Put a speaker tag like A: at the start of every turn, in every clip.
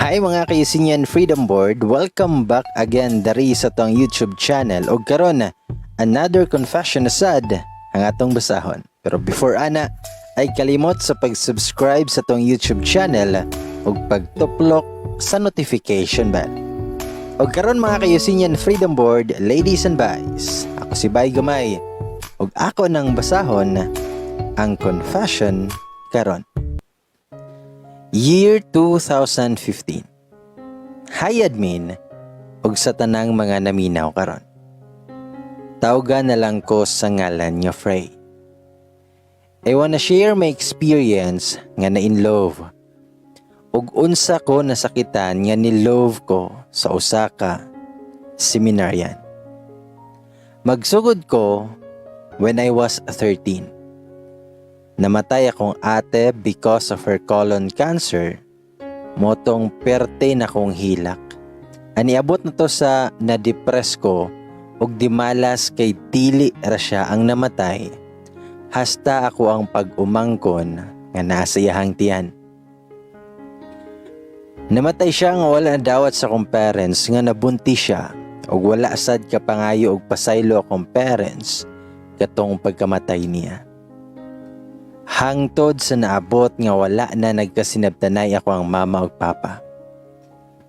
A: Hi mga kaisinyan Freedom Board, welcome back again dari sa tong YouTube channel og karon another confession asad ang atong basahon. Pero before ana ay kalimot sa pag-subscribe sa tong YouTube channel ug pagtuplok sa notification bell. Og karon mga kaisinyan Freedom Board, ladies and boys, ako si Bay Gamay ug ako nang basahon ang confession karon. Year 2015. Hi admin ug sa tanang mga naminaw karon. Tawgan na lang ko sa ngalan niyo Frey. I wanna share my experience nga na in love. Ug unsa ko nasakitan nga ni love ko sa usa ka seminaryan. Magsugod ko when I was 13. Namatay akong ate because of her colon cancer. Motong perte na kong hilak. Aniabot na to sa na-depress ko ug dimalas kay dili ra siya ang namatay. Hasta ako ang pag-umangkon nga nasa iyahang tiyan. Namatay siya nga wala na dawat sa akong parents nga nabunti siya ug wala sad ka pangayo og pasaylo akong parents katong pagkamatay niya. Hangtod sa naabot nga wala na nagkasinabtanay ako ang mama ug papa.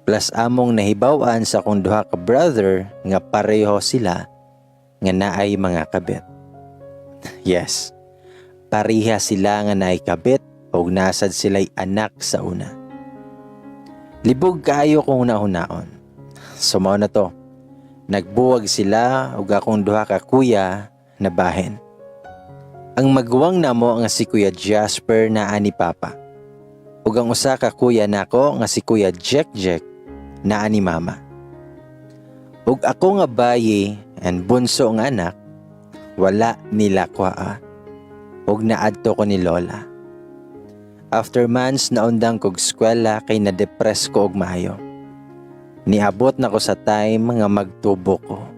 A: Plus among nahibaw-an sa akong duha ka brother nga pareho sila nga naay mga kabit. Yes, pareha sila nga naay kabit ug nasad sila'y anak sa una. Libog kaayo kong nahunaon. So mao na to. Nagbuwag sila ug akong duha ka kuya na bahin. Ang maguwang namo nga si Kuya Jasper na ani Papa. Ug ang usa ka kuya nako nga si Kuya Jack na ani Mama. Ug ako nga bayi and bunso nga anak, wala nila kwaa. Ug naadto ko ni Lola. After months naundang kog eskwela kay na-depress ko og maayo. Niabot na ko sa time nga magtubo ko.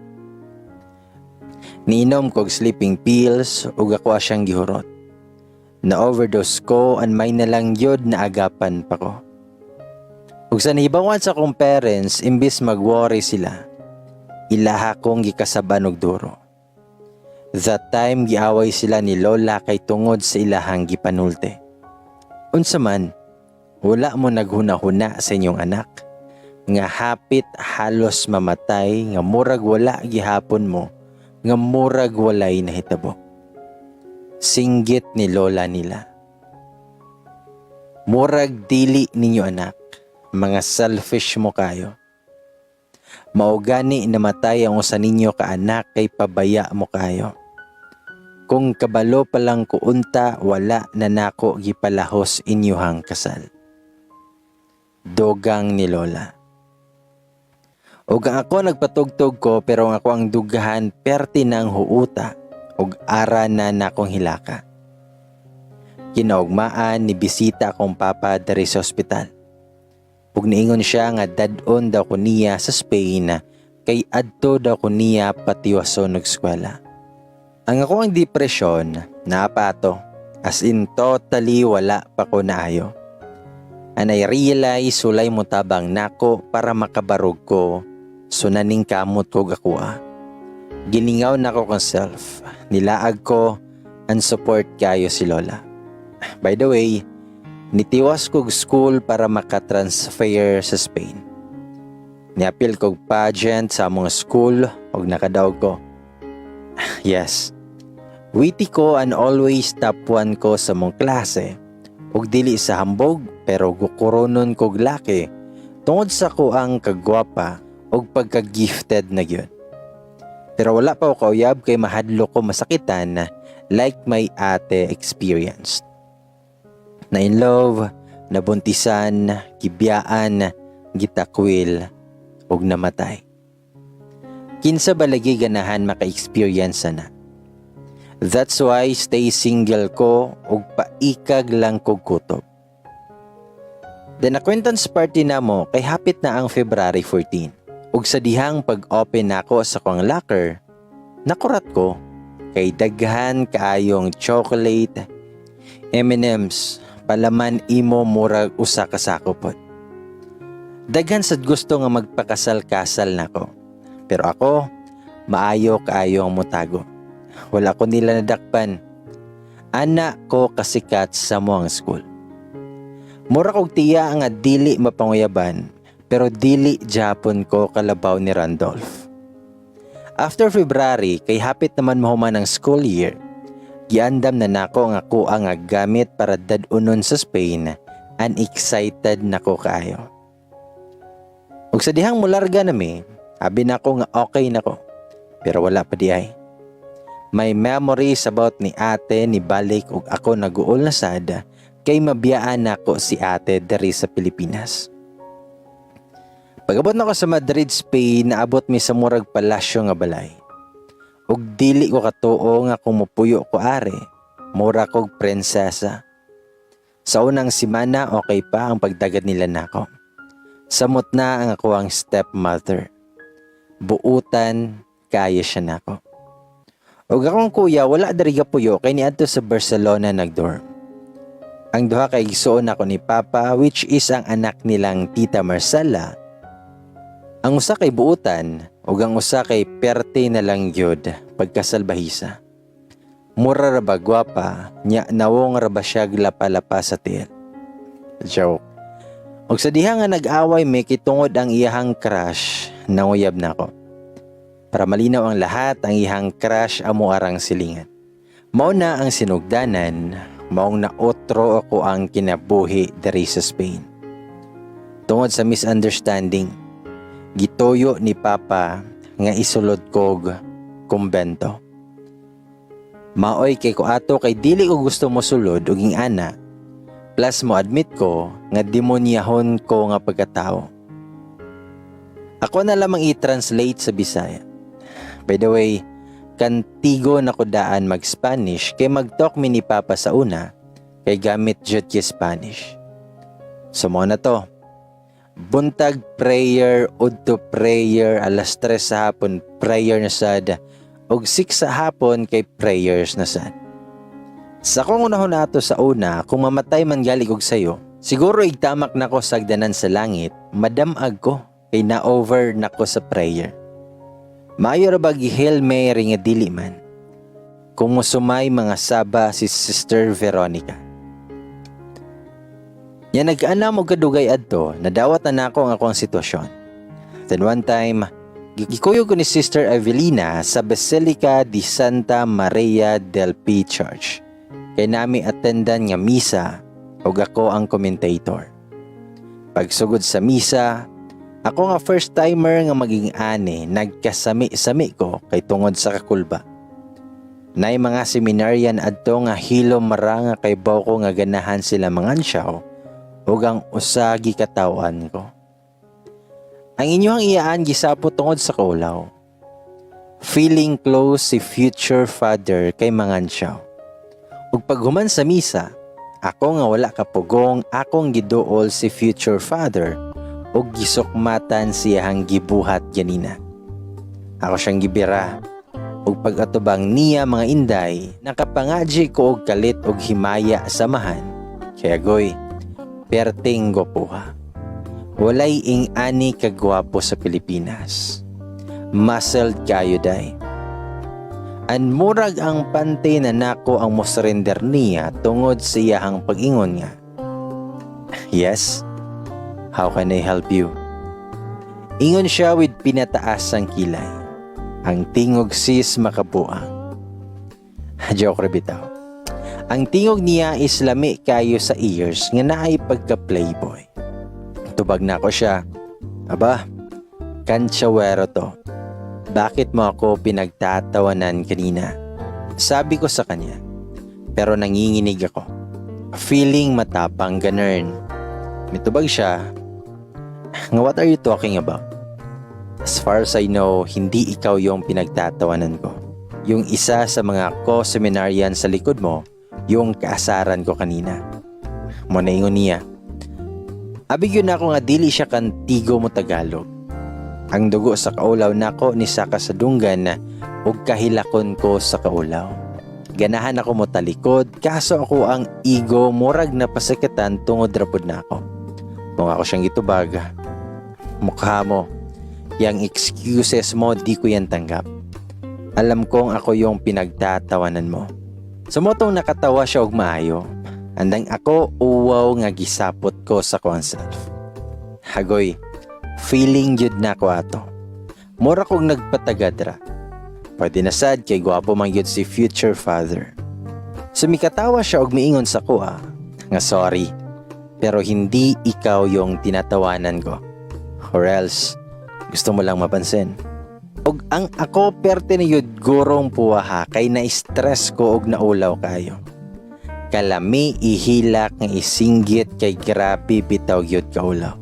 A: Niinom kog sleeping pills ug ako asyang gihurot. Na-overdose ko and may nalang yod na agapan pa ko. Ug sa nahibawan sa akong parents, imbis mag-worry sila, ilaha kong gikasaban og duro. That time giaway sila ni Lola kay tungod sa ilahang gipanulte. Unsa man, wala mo naghuna-huna sa inyong anak nga hapit halos mamatay nga murag wala gihapon mo nga murag walay nahitabo. Singgit ni Lola nila. Murag dili ninyo anak, mga selfish mo kayo. Maugani namatay ang usa ninyo ka anak kay pabaya mo kayo. Kung kabalo pa lang ko unta, wala na nako gipalahos inyuhang kasal. Dogang ni Lola. Ug ako nagpatugtog ko pero ako ang dugahan perti ng huuta ug ara na nakong hilaka. Kinaugmaan ni bisita akong papa dari sa ospital. Ug niingon siya nga dad-on daw ko niya sa Spain kay adto daw ko niya patiwason og eskwela. Ang ako ang depresyon napato as in totally wala pa ko naayo. And I realize sulay mo tabang nako para makabarog ko. So naning kamot ko gakuha. Gilingaw na ko kong self. Nilaag ko and support kayo si Lola. By the way, nitiwas kog school para makatransfer sa Spain. Niapil kog pageant sa among school og nakadaog ko. Yes, witty ko and always top 1 ko sa mong klase. Og dili sa hambog pero gukuronon kog laki tungod sa ko ang kagwapa og pagka-gifted na gyud. Pero wala pa ako kauyab kay mahadlo ko masakitan like my ate experienced. Na in love, nabuntisan, gibiyaan, gitakwil, og namatay. Kinsa balagi ganahan maka-experience na. That's why stay single ko og paikag lang kog kutob. Then acquaintance party namo kay hapit na ang February 14. Ug sa dihang pag-open nako sa kong locker, nakurat ko kay daghan kaayong chocolate, M&M's, palaman imo murag usa ka sakopot. Daghan sad gusto nga magpakasal-kasal nako. Pero ako, maayo kaayo ang mutago. Wala ko nila nadakpan. Ana ko kasikat sa moang school. Mura kog tiya nga dili mapanguyaban, pero dili Japon ko kalabaw ni Randolph. After February, kay hapit naman mahuman ang school year, giandam na nako nga kuha nga gamit para dadunon sa Spain, and excited nako kaayo. Ug sa dihang mularga nami, abi nako nga okay nako. Pero wala pa di ay. May memories about ni ate ni balik ug ako naguol na sad kay mabiyaan nako si ate diri sa Pilipinas. Pag-abot nako sa Madrid, Spain, naabot mi sa murag palasyo nga balay. Ug dili ko katuo nga kung mupuyo ko are, mura kog prinsesa. Sa unang simana okay pa ang pagdagad nila nako. Samot na ang ako ang stepmother. Buutan, kaya siya nako. Ug akong kuya wala diri gapuyo kay niadto sa Barcelona nagdorm. Ang duha kay igsuon ako ni Papa, which is ang anak nilang Tita Marcela. Ang usa kay buutan ug ang usa kay perte na lang gyud pagkasalbahisa. Mura ra ba gwapa, nya nawong ra ba siya glapa-lapa sa tiil. Joke. Ug sa diha nga nag-away may kitungod ang iyahang crush, nanguyab nako. Para malinaw ang lahat, ang ihang crush amo arang silingan. Mao na ang sinugdanan, maong naotro ako ang kinabuhi diri sa Spain. Tungod sa misunderstanding, gitoyo ni Papa nga isulod kog kumbento. Maoy kay ko ato kay dili ko gusto mo sulod ug ing ana. Plus mo admit ko nga demonyahon ko nga pagkatao. Ako na lamang i-translate sa Bisaya. By the way, kantigo na ko daan mag-Spanish kay mag-talk mi ni Papa sa una kay gamit jud ki Spanish. So mo na to. Buntag prayer, udto prayer, alas 3 sa hapon prayer na sad, og 6 sa hapon kay prayers na sad. Sa kung unahon nato sa una, kung mamatay man galig og sayo, siguro igtamak nako sa agdanan sa langit, madamag ko kay na-over nako sa prayer. Maayo ra ba gi-Hail Mary nga dili man? Kung musumay mga saba si Sister Veronica. Yan nag-ana mo kadugay adto, nadawat na nako ang akong sitwasyon. Then one time, gikuyo ko ni Sister Evelina sa Basilica di Santa Maria del Pi Church. Kay nami attendan nga misa ug ako ang commentator. Pagsugod sa misa, ako nga first timer nga maging ane, nagkasami-sami ko kay tungod sa kakulba. Nay mga seminaryan adto nga hilom maranga kay baw ko nga ganahan sila mangansyaw ug ang usagi katawan ko. Ang inyong iyaan gisapot tungod sa kaulaw. Feeling close si future father kay mangansyaw. Ug paghuman sa misa, ako nga wala kapugong akong giduol si future father ug gisukmatan siyang gibuhat ganina. Ako siyang gibira ug pag-atubang niya mga inday, nakapangadji ko og kalit og himaya samahan. Kaya goy, perting gopuha. Walay ing-ani kagwapo sa Pilipinas. Muscled kayo day. An murag ang pante na nako ang mosurrender niya tungod sa iyahang pag-ingon nga. Yes? How can I help you? Ingon siya with pinataas ang kilay. Ang tingog sis makabuang. Joke rebitaw. Ang tingog niya is lami kayo sa ears nga naay pagka-playboy. Tubag na ko siya. Aba, kantsawero to. Bakit mo ako pinagtatawanan kanina? Sabi ko sa kanya. Pero nanginginig ako. Feeling matapang ganern. Mitubag siya. Nga what are you talking about? As far as I know, hindi ikaw yung pinagtatawanan ko. Yung isa sa mga co-seminarian sa likod mo, yung kaasaran ko kanina. Muna ingon niya. Abig yun ako nga dili siya kantigo mo Tagalog. Ang dugo sa kaulaw nako ni saka sa dunggan ug kahilakon ko sa kaulaw. Ganahan ako mo talikod, kaso ako ang ego murag na pasakatan tungod rapod nako. Kung ako siyang gitubag, Mukha mo. Yang excuses mo, di ko yan tanggap. Alam kong ako yung pinagtatawanan mo. Sumotong nakatawa siya og maayo. Andang ako uwaw nga gisapot ko sa self. Hagoy, feeling jud na ko ato. Mura kong nagpatagadra. Pwede na sad kay gwapo man yun si future father. Sumikatawa siya og miingon sa kuha nga sorry, pero hindi ikaw yung tinatawanan ko. Or else, gusto mo lang mapansin. Og ang ako perte ni yun gurong puwaha kay na-stress ko og naulaw kayo. Kalami ihilak nga isinggit kay grabe bitaw yun kaulaw.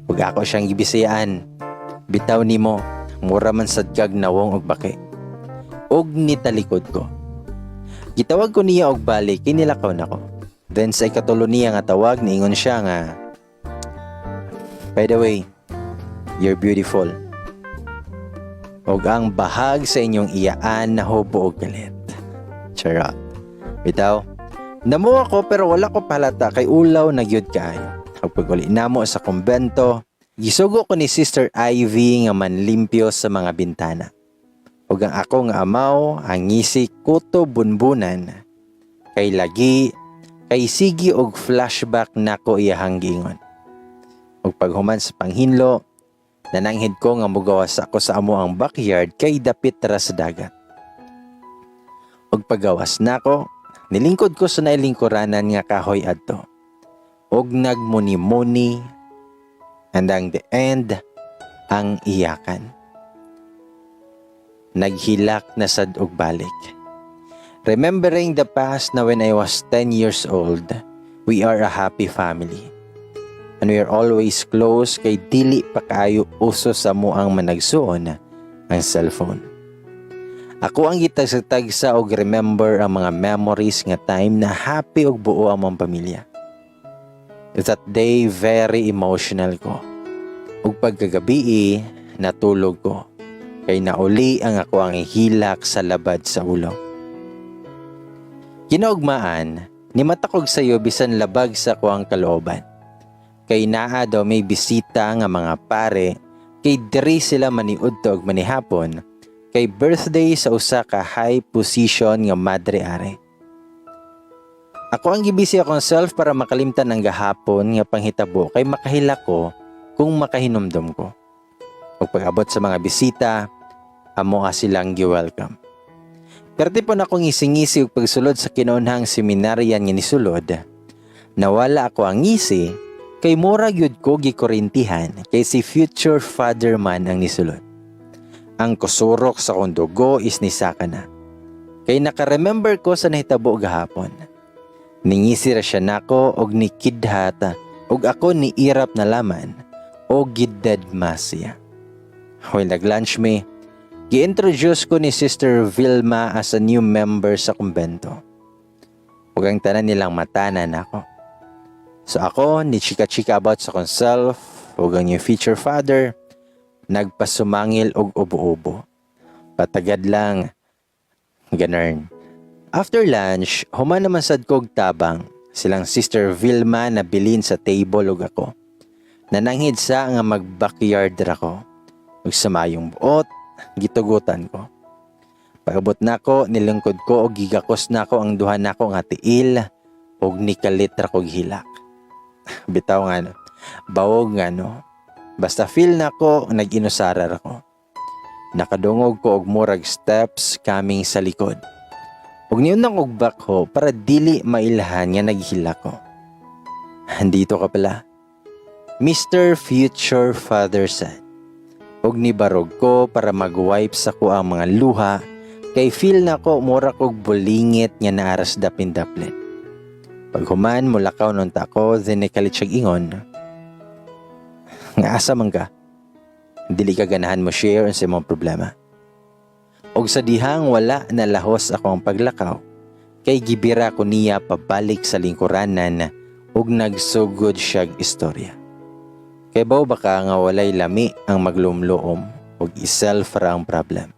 A: Ug ako siyang gibisayaan, bitaw nimo, mura man sad kag nawong og baki. Og nitalikod ko. Gitawag ko niya og balik, kinilakaw nako. Then sa ikatulo niya nga tawag, niingon siya nga, by the way, you're beautiful. Og ang bahag sa inyong iyaan na hubo og galit. Charot. Bitaw, namo ako pero wala ko palata kay ulaw na gyud kaayo. Ug pag uli namo sa kumbento, gisugo ko ni Sister Ivy nga manlimpyo sa mga bintana. Ug ang ako nga amaw, ang ngisi kuto bunbunan. Kay lagi, kay sige og flashback nako iyahang gingon. Ug paghuman sa panghinlo, nananghid ko nga mugawas ako sa amo ang backyard kay dapit ra sa dagat. Ug paggawas nako, nilingkod ko sa nailingkuranan nga kahoy adto. Og nagmuni-muni, and ang the end, ang iyakan. Naghilak na sad og balik. Remembering the past na when I was 10 years old, we are a happy family. And we are always close kay dili pa kaayo uso sa mo ang managsuon ang cellphone. Ako ang gitagsa-tagsa og remember ang mga memories nga time na happy og buo ang mong pamilya. That day, very emotional ko. Ug pagkagabi, natulog ko. Kay nauli ang ako ang ihilak sa labad sa ulo. Kinaugmaan, nimatakog sayo bisan labag sa kuang kalooban. Kay naa daw may bisita nga mga pare, kay diri sila maniudto og manihapon, kay birthday sa usa ka high position nga madre are. Ako ang gibisi akong self para makalimtan ang gahapon nga panghitabo kay makahila ko kung makahinumdum ko. Ug pag-abot sa mga bisita, amo silang gi-welcome. Perti po na akong ngisi-ngisi ug pagsulod sa kinunhang seminaryan nga nisulod. Nawala ako ang ngisi kay mura gyud ko gikorintihan kay si future father man ang nisulod. Ang kusurok sa kong dugo is nisaka na. Kay naka-remember ko sa nahitabo gahapon. Ningisi ra siya nako og nikidhat og ako ni irap na laman o giddad masya. While nag-lunch me, gi-introduce ko ni Sister Vilma as a new member sa kumbento. Ug ang tanan nilang matanan ako. So ako, ni chika-chika about sa self ug ang new future father, nagpasumangil og ubo-ubo. Patagad lang, ganern. After lunch, human naman sad kog tabang, silang Sister Vilma na bilin sa table ug ako. Nananghid sa nga mag-backyard ra ko. Ug sa mayong buot, gitugutan ko. Pagabot nako, nilingkod ko og gigakos nako ang duha nako nga tiil ug nikalit ra kog hilak. Bitaw nga no, bawog nga no. Basta feel nako nag-inusara ra ko. Nakadungog ko og murag steps coming sa likod. Ug niunang og bakho para dili mailahan nga naghila ko. Andito ka pala. Mr. Future Father said. Ug nibarog ko para mag-wipe sa ko ang mga luha kay feel na ko mura kog bulingit nga naaras dapin-daplit. Paghuman mulakaw nun tako, then ikalit siyag ingon. Nga asa man ka? Dili ka ganahan mo share sa imong problema. Og sa dihang wala na lahos akong paglakaw, kay gibira ko niya pabalik sa lingkuranan ug nagsugod siyag istorya. Kay baw baka nga walay lami ang maglumloom ug iself ra ang problem.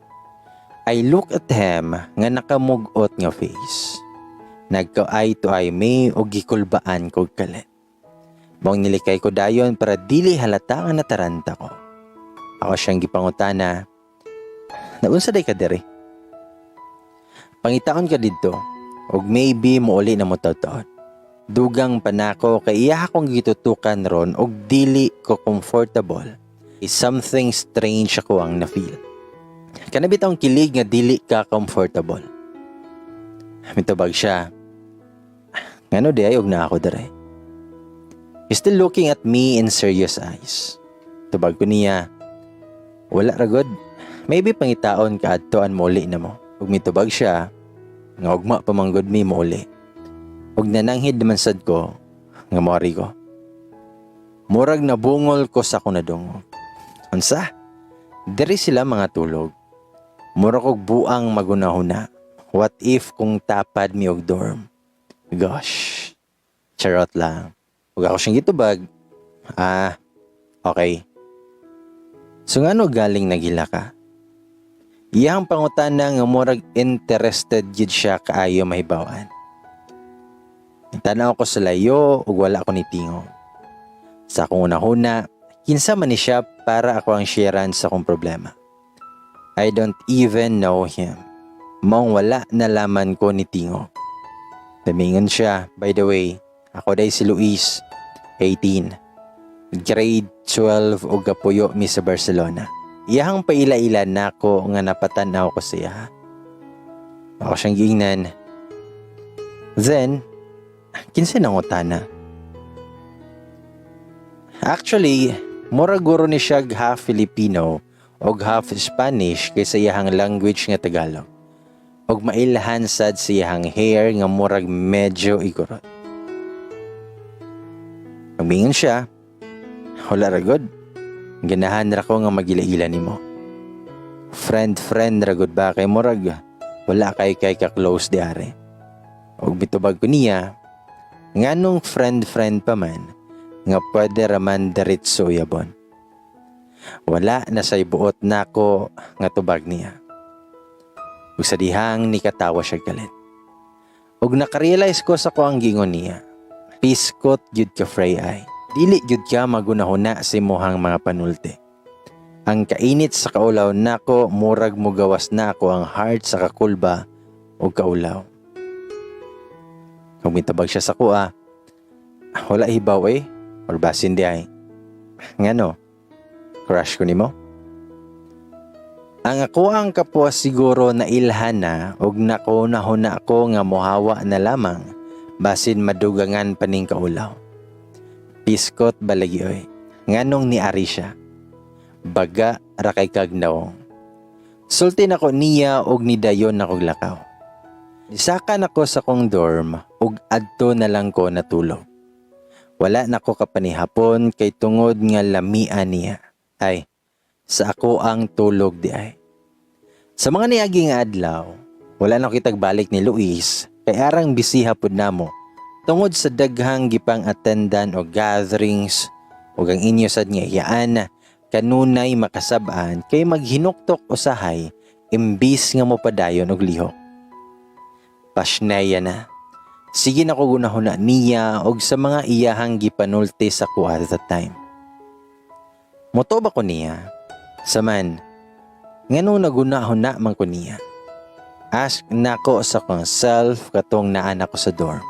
A: I look at him nga nakamugot nga face. Nagka-eye to eye me ug gikulbaan kog kalit. Mong nilikay ko dayon para dili halata nga nataranta ko. Ako siyang gipangutana, naunsa day ka diri? Pangitaon ka didto, og maybe mouli na mo taon. Dugang panako kay iya akong gitutukan ron og dili ko comfortable. Something strange ako ang na-feel. Kanabit ang kilig nga dili ka comfortable. Mitubag siya, ngano di ay og na ako dere. He's still looking at me in serious eyes. Tubag ko niya, wala ragod, maybe pangitaon ka adtoan mo uli na mo. Ug mitubag siya, nga ugma pamanggod mi mo uli. Ug nananghid naman sad ko, nga mori ko. Murag nabungol ko sa kunadungog. Unsa? Diri sila mga tulog. Murag og buang magunahuna. What if kung tapad mi og dorm? Gosh. Charot lang. Ug ako siyang gitubag. Okay. So ngano galing nagila ka? Iyang pangutana nga murag interested gid siya kaayo mahibawan. Tanaw ko sa layo ug wala ko ni tingog. Sa akong una-huna, kinsa man ni siya para ako ang sharean sa akong problema. I don't even know him. Mong wala nalaman ko ni tingog. Tamingon siya, by the way, ako day si Luis, 18. Grade 12 o gapuyo mi sa Barcelona. Iyahang paila-ila na ko nga napatanaw ko siya. Ako siyang giingnan. Then, kinsa nangutana? Actually, mura guro ni siya half Filipino o half Spanish kaysa iyahang language nga Tagalog. Og mailahan sad siyang hair nga murag medyo igorot. Pagmingon siya, wala ragod. Ganahan ra ko nga magila-ila nimo. Friend ragod ba kay murag wala kay ka-close di are. Og bitubag ko niya, nganong friend pa man nga pwede raman diretso yabon. Wala na say buot nako nga tubag niya. Ug sa dihang nikatawa siya galit. Ug nakarealize ko sa ko ang gingon niya. Piskot gyud ka fray ay. Dili gyud ka magunahuna sa imong mga panulti. Ang kainit sa kaulaw nako murag mo gawas nako ang heart sa kakulba o kaulaw. Kung mitabag siya sa kuha, wala hibaw or basin di ay. Ngano? Crush ko nimo? Ang ako ang kapwa siguro na ilhana og nakunahuna ako nga mohawa na lamang basin madugangan paning kaulaw. Piskot balagi oy. Nganong niari siya. Baga ra kay kagnawong. Sulti nako niya og nidayon ako lakaw. Nisakan ako sa kong dorm ug adto na lang ko natulog. Wala nako kapanihapon kay tungod nga lamian niya. Ay, sa ako ang tulog di ay. Sa mga niaging adlaw, wala na kitag balik ni Luis kay arang bisiha pud namo tungod sa daghang gipang attendan o gatherings ug ang inyo sad nga iyaan kanunay makasab-an kay maghinuktok usahay imbis nga mopadayon og lihok. Pasnaya na. Sige na ko gunahuna niya og sa mga iyahang gipanulti sa ko at that time. Moto ba ko niya? Saman, ngano nagunahuna man ko niya? Ask nako sa kong self katong naan ako sa dorm.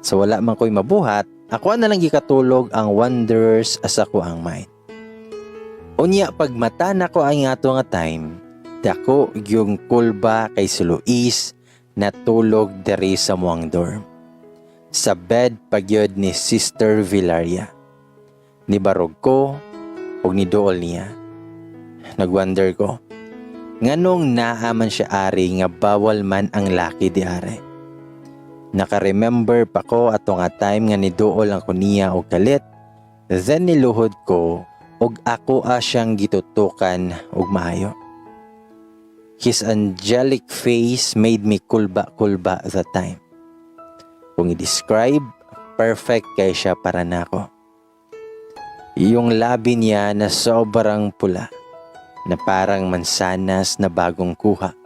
A: So wala man ko'y mabuhat, ako na lang gikatulog ang wonders as ako ang mind. Unya pagmata nako ay nga to nga time, dako yung kulba kay si Luis natulog diri sa muang dorm. Sa bed pagyod ni Sister Villaria. Nibarog ko og niduol niya. Nagwonder ko, nganong naaman siya ari nga bawal man ang laki di are. Naka-remember pa ko ato nga time nga niduol ang kuniya og kalit, then niluhod ko og ako siyang gitutukan og maayo. His angelic face made me kulba-kulba that time. Kung i-describe, perfect kay siya para nako. Yung labi niya na sobrang pula, na parang mansanas na bagong kuha.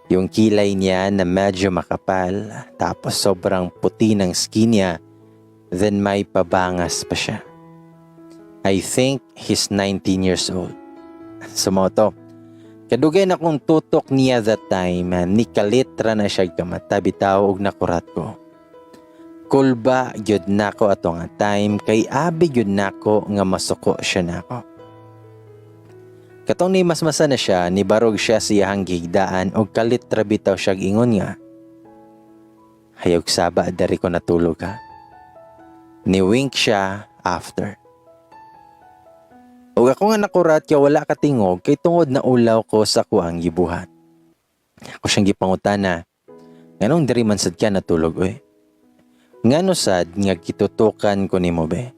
A: Yung kilay niya na medyo makapal, tapos sobrang puti ng skin niya, then may pabangas pa siya. I think he's 19 years old. Sumoto. Kadugay na kong tutok niya that time, ni kalitra na siya kamata bitaw og nakurat ko. Kulba gyud nako ato nga time kay abi gyud nako nga masuko siya nako. Katong ni masmasa na siya, ni barog siya siyahang gigdaan og kalitra bitaw siya ingon nga. Hayog saba dari ko natulog ha. Ni wink siya after. O ako nga nakurat kaya wala katingog kay tungod na ulaw ko sa kuang gibuhat. Ako siyang gipangutana. Nganong diri man sad ka natulog oy? Ngano sad nga gitutukan ko nimo be?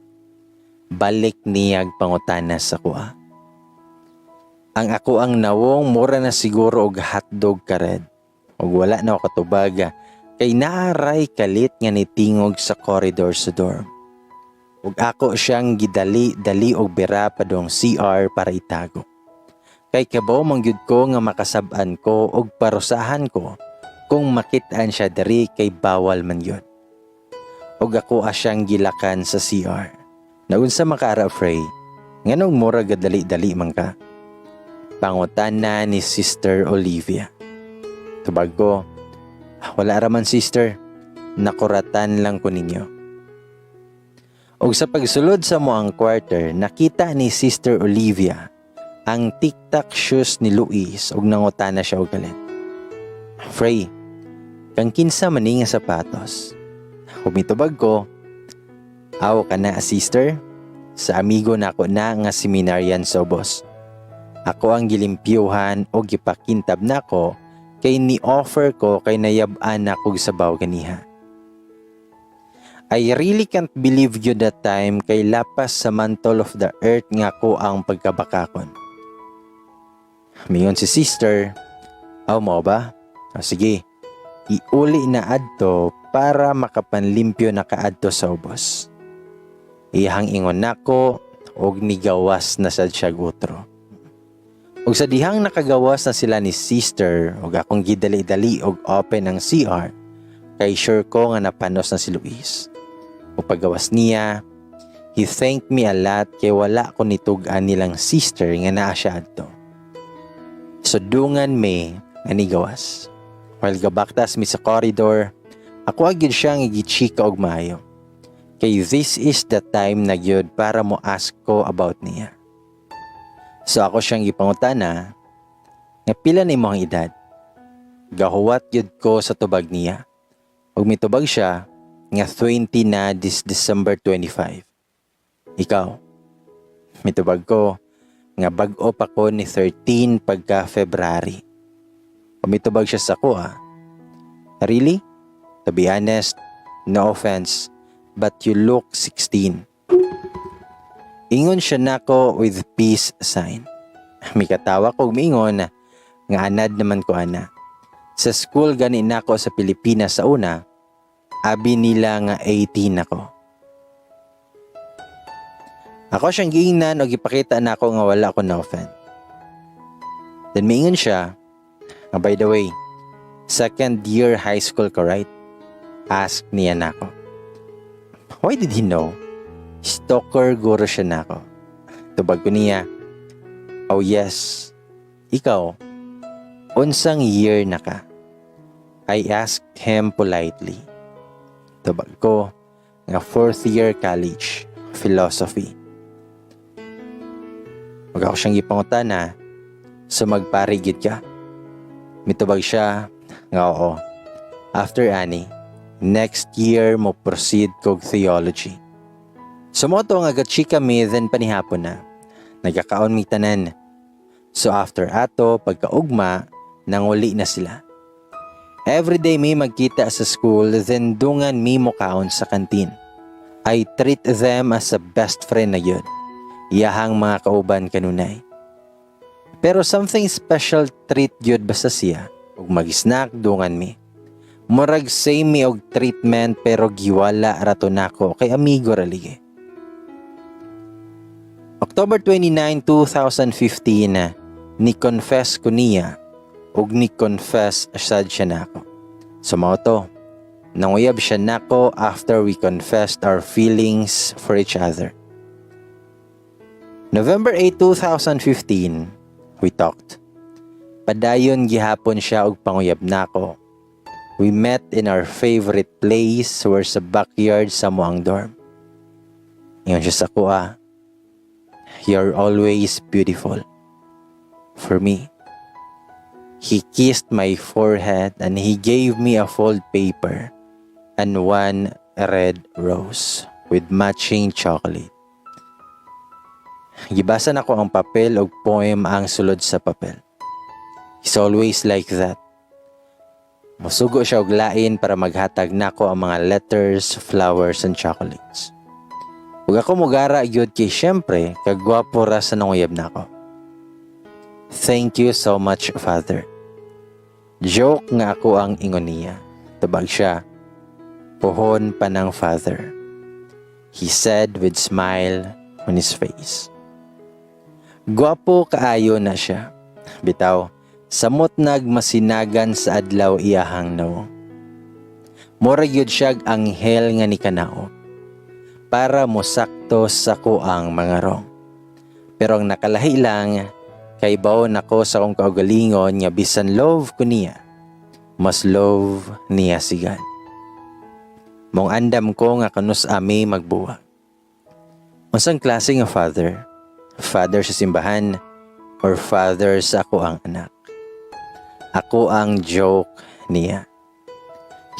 A: Balik niyag pangutana sa kuha. Ang ako ang nawong mura na siguro og hotdog kared. Og wala na ako katubag kay naaray kalit nga nitingog sa corridor sa dorm. Ug ako siyang gidali-dali og bira pa dong CR para itago. Kay kabaw mangyud ko nga makasab-an ko og parusahan ko kung makit-an siya diri kay bawal man yun. Ug ako siyang gilakan sa CR. Naunsa makaara Frey, nganong mura gadali-dali man ka? Pangutana ni Sister Olivia. Tubag ko, wala raman sister, nakuratan lang ko ninyo. Og sa pagsulod sa moang quarter, nakita ni Sister Olivia ang tic-tac shoes ni Luis og nangutana siya og galit. Frey, kang kinsa man ni nga sapatos? Humitubag ko, aw ka na sister, sa amigo nako na nga seminaryan Sobos. Ako ang gilimpyuhan o gipakintab nako kay ni-offer ko kay nayab-an ako sa baw ganiha. I really can't believe you that time kay lapas sa mantle of the earth nga ko ang pagkabakakon. Miyon si sister, aw mo ba? O sige, iuli na adto para makapanlimpyo na kaadto sa ubos. Iyahang ingon nako og nigawas na sad siya utro. Og sa dihang nakagawas na sila ni sister og akong gidali-dali og open ang CR, kay sure ko nga napanos na si Luis. O paggawas niya, he thanked me a lot kay wala ko nitugan nilang sister nga naa siya adto. So dungan me nga nigawas. While gabaktas mi sa corridor, ako agad siyang igichika og maayo. Kay this is the time na gyud para mo ask ko about niya. So ako siyang gipangutana, nga pila ni mo ang edad? Gahuwat gyud ko sa tubag niya. Og mitubag siya, nga 20 na this December 25. Ikaw, mitubag ko, nga bag-o pa ko ni 13 pagka February. Mitubag siya sa ko Really? To be honest, no offense, but you look 16. Ingon siya nako with peace sign. Mikatawa ko mingon nga anad naman ko ana. Sa school gani nako sa Pilipinas sa una, abi nila nga 18 ako. Ako siyang giingnan o gipakita na ako nga wala ko na-offend. Then mingon siya, by the way, second year high school ka right? Ask niya na ako. Why did he know? Stalker guro siya na ako. Tubag ko niya, oh yes, ikaw, unsang year na ka? I asked him politely. Tubag ko, nga 4th year college, philosophy. Pag ako siyang gipangutana, so magparigid ka. Mitubag siya, nga oo. After ani, next year mo proceed kog theology. Sumoto nga gatchika mi then panihapon na. Nagkakaon mi tanan. So after ato, pagkaugma, nanguli na sila. Everyday mi magkita sa school then dungan mi mo kaon sa kantin. I treat them as a best friend na yun. Iyahang mga kauban kanunay. Pero something special treat yun basta siya. Ug mag-snack dungan mi. Murag same mi og treatment pero giwala rato nako kay amigo ralige. October 29, 2015, ni-confess ko niya ug ni-confess sad siya nako. So mao to, Nanguyab siya nako after we confessed our feelings for each other. November 8, 2015, we talked. Padayon gihapon siya og panguyab nako. We met in our favorite place where sa backyard sa moang dorm. Ingon siya sa kuha, "You're always beautiful for me." He kissed my forehead and he gave me a fold paper and one red rose with matching chocolate. Gibasa nako ang papel og poem ang sulod sa papel. He's always like that. Musugo siya og lain para maghatag nako ang mga letters, flowers, and chocolates. Ug ako mugara gyud kay syempre kagwapo ra sa nanguyab nako. Thank you so much, Father. Joke nga ako ang ingon niya. Tubag siya, pohon pa ng Father. He said with smile on his face. Gwapo kaayo na siya. Bitaw, samot nagmasinagan sa adlaw iyahang no. Mura gyud siya anghel nga ni kanao para mosakto sa kuang mga rong. Pero ang nakalahi lang kay bawon ako sa akong kaugalingon nga bisan love ko niya, mas love niya sigan. Mong andam ko nga kanus ami magbuwag. Unsang klase nga father? Father sa simbahan or father sa ako ang anak? Ako ang joke niya.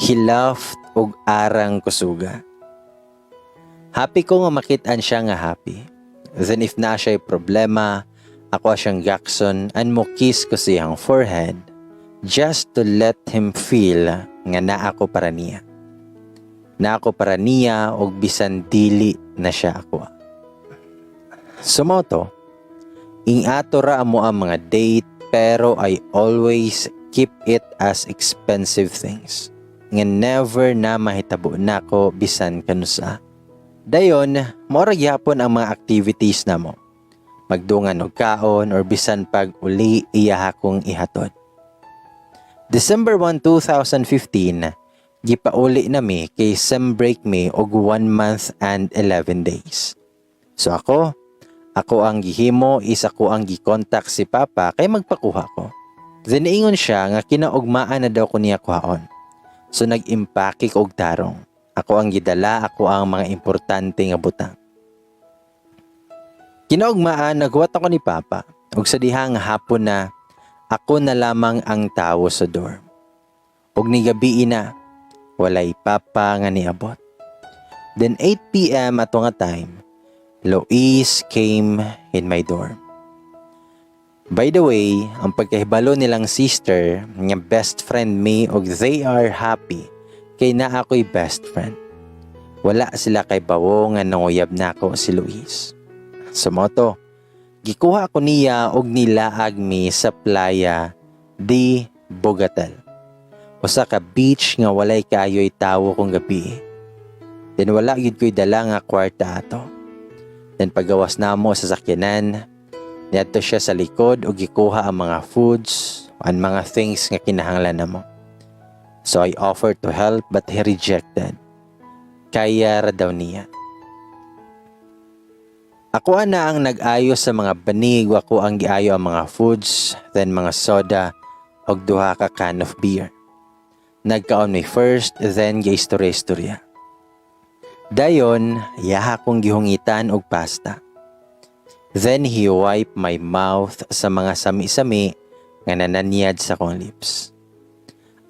A: He laughed og arang kusuga. Happy ko nga makitaan siya nga happy. Then if na siya'y problema, ako siyang Jackson and mo kiss ko siyang forehead just to let him feel nga na ako para niya. Na ako para niya og bisan dili na siya ako. Sumoto, ing-ato ra mo ang mga date pero I always keep it as expensive things. Nga never na mahitabo nako bisan kanusa. Dayon, mora gyapon ang mga activities na mo. Magdungan og kaon or bisan pag uli iya akong ihatod. December 1, 2015, gipauli nami kay sem break me og 1 month and 11 days. So ako ang gihimo is ako ang gikontak si Papa kay magpakuha ko. Then ingon siya nga kinaugmaan na daw ko niya kuhaon. So nag-impake og tarong. Ako ang gidala, ako ang mga importante nga butang. Kinaugmaan naghuwat ako ni Papa ug sa dihang hapon na ako na lamang ang tawo sa dorm. Ug ni gabi na walay Papa nga niabot. Then 8 PM ato nga time, Lois came in my dorm. By the way, ang pagkahibalo nilang sister, nga best friend me og they are happy kay na ako'y best friend. Wala sila kay bawo nga nanguyab nako si Luis. Sumoto, gikuha ko niya og nilaag mi sa playa di Bogatel. Usa ka beach nga walay kaayo'y tawo kong gabi. Then wala gyud ko'y dala nga kwarta ato. Then paggawas namo sa sakyanan, niadto siya sa likod ug gikuha ang mga foods and mga things nga kinahanglan namo. So I offered to help but he rejected. Kaya ra daw niya. Ako na ang nag-ayo sa mga banig, ako ang giayo ang mga foods, then mga soda ug duha ka can of beer. Nagkaon mi first, then giistorya-istorya. Dayon, yaha kong gihungitan og pasta. Then he wiped my mouth sa mga sami-sami nga nananyad sa kong lips.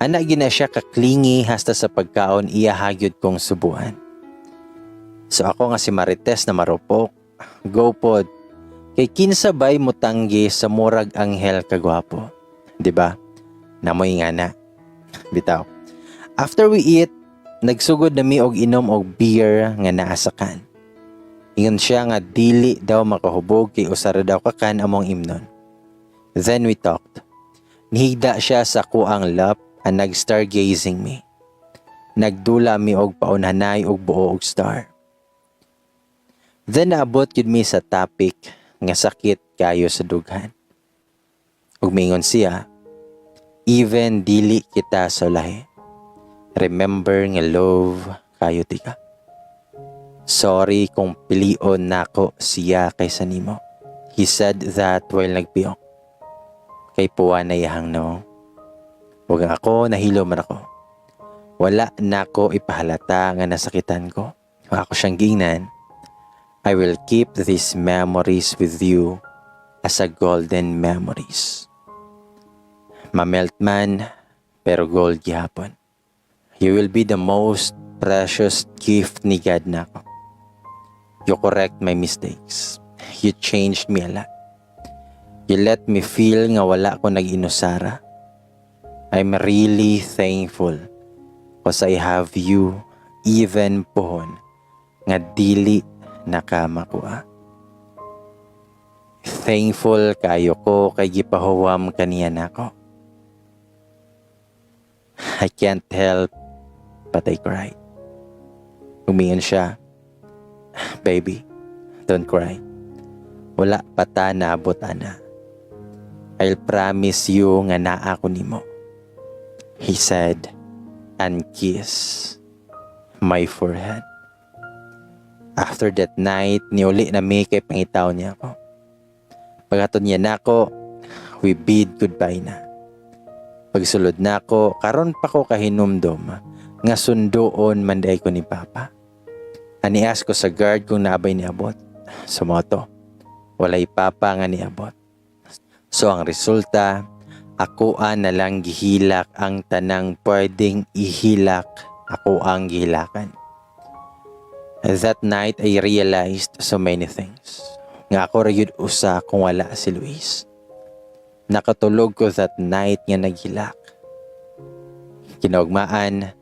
A: Ana gina siya kaklingi hasta sa pagkaon iya hagyod kong subuan. So ako nga si Marites na marupok, go pod. Kay kinsabay mo tanggi sa murag anghel kagwapo. 'Di ba? Namoy nga na. Bitaw. After we eat, nagsugod nami og inom og beer nga naa sa kan. Ingon siya nga dili daw makahubog kay usara daw kakan among imnon. Then we talked. Nihigda siya sa kuang lap and nag-stargazing me. Nagdula mi og paunhanay og buo og star. Then naabot yun mi sa topic nga sakit kayo sa dughan. Ug mingon siya, even dili kita sa lahi. Remember nga love kayo tika. Sorry kung pilion nako siya kaysa nimo. He said that while nagpiyong. Kay puwa na yahang no. Huwag ako nahilo man ako. Wala nako ipahalata nga nasakitan ko. Ako siyang gingnan. I will keep these memories with you as a golden memories. Mamelt man, pero gold gihapon. You will be the most precious gift ni God nako. You correct my mistakes. You changed me a lot. You let me feel nga wala ko nag-inusara. I'm really thankful because I have you even pohon nga dili nakamakuha. Thankful kayo ko kay gipahuwam kaniya nako. I can't help but I cried. Umingon siya. Baby, don't cry. Wala pa ta naabot ana. I'll promise you nga naa ko nimo. He said and kiss my forehead. After that night, niuli na mi kay pangitaw niya ako. Paghatod niya nako, we bid goodbye na. Pagsulod nako, karon pa ko kahinumdom nga sundoon manday ko ni Papa. Anias ko sa guard kung naabay niabot. Sumoto, walay Papa nga niabot. So ang resulta, akoan na lang gihilak ang tanang pwedeng ihilak, ako ang gihilakan. That night, I realized so many things. Nga ako rayud usa kung wala si Luis. Nakatulog ko that night nga naghilak. Kinaugmaan,